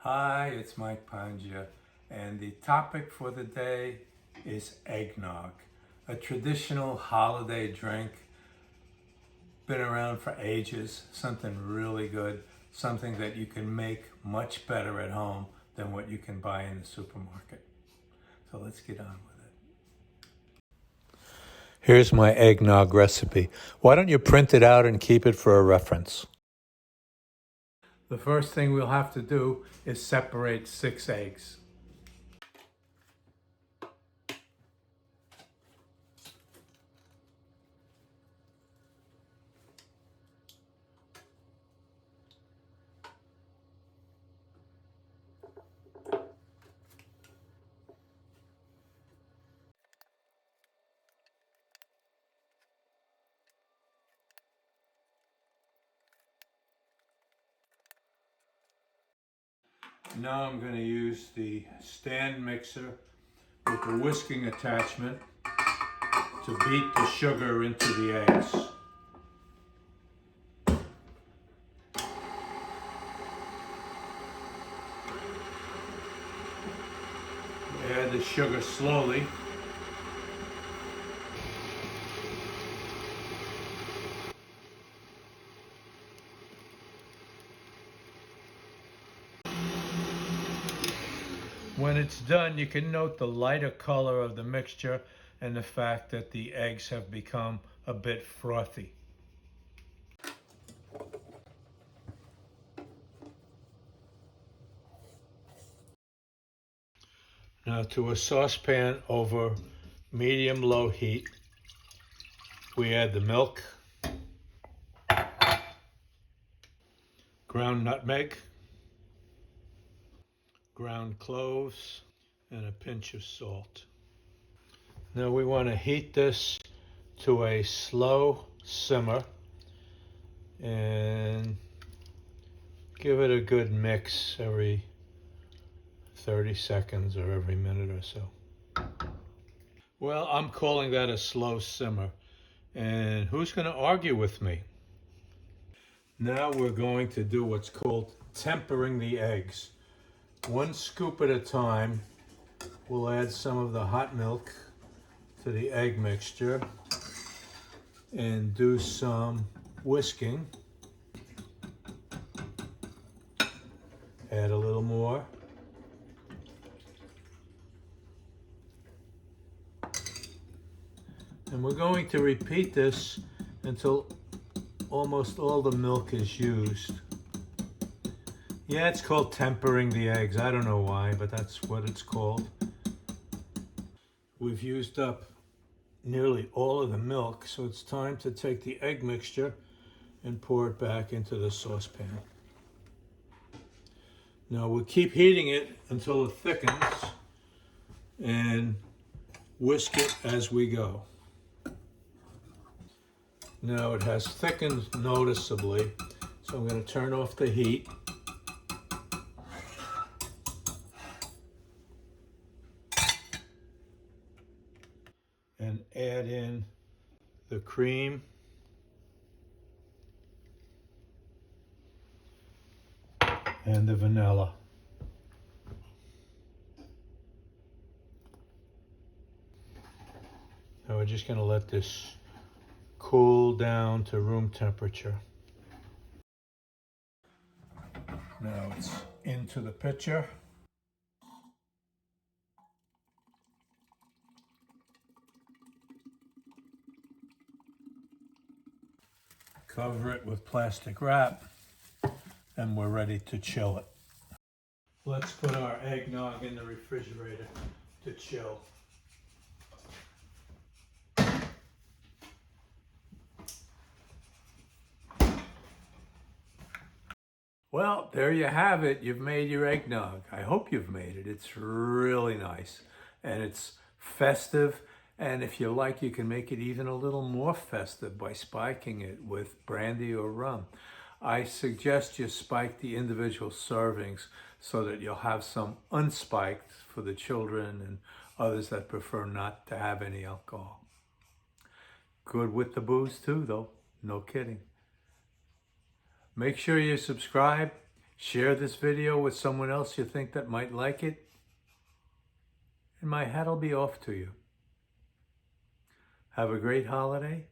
Hi, it's Mike Pangia, and the topic for the day is eggnog, a traditional holiday drink, been around for ages, something really good, something that you can make much better at home than what you can buy in the supermarket. So let's get on with it. Here's my eggnog recipe. Why don't you print it out and keep it for a reference? The first thing we'll have to do is separate 6 eggs. Now I'm going to use the stand mixer with the whisking attachment to beat the sugar into the eggs. Add the sugar slowly. When it's done, you can note the lighter color of the mixture and the fact that the eggs have become a bit frothy. Now to a saucepan over medium-low heat, we add the milk, ground nutmeg, ground cloves, and a pinch of salt. Now we want to heat this to a slow simmer and give it a good mix every 30 seconds or every minute or so. Well, I'm calling that a slow simmer, and who's going to argue with me? Now we're going to do what's called tempering the eggs. 1 scoop at a time. We'll add some of the hot milk to the egg mixture and do some whisking. Add a little more. And we're going to repeat this until almost all the milk is used. Yeah, it's called tempering the eggs. I don't know why, but that's what it's called. We've used up nearly all of the milk, so it's time to take the egg mixture and pour it back into the saucepan. Now we'll keep heating it until it thickens and whisk it as we go. Now it has thickened noticeably, so I'm going to turn off the heat. And add in the cream and the vanilla. Now we're just going to let this cool down to room temperature. Now it's into the pitcher. Cover it with plastic wrap, and we're ready to chill it. Let's put our eggnog in the refrigerator to chill. Well, there you have it. You've made your eggnog. I hope you've made it. It's really nice, and it's festive. And if you like, you can make it even a little more festive by spiking it with brandy or rum. I suggest you spike the individual servings so that you'll have some unspiked for the children and others that prefer not to have any alcohol. Good with the booze too, though. No kidding. Make sure you subscribe, Share this video with someone else you think that might like it, and my hat will be off to you. Have a great holiday.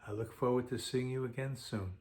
I look forward to seeing you again soon.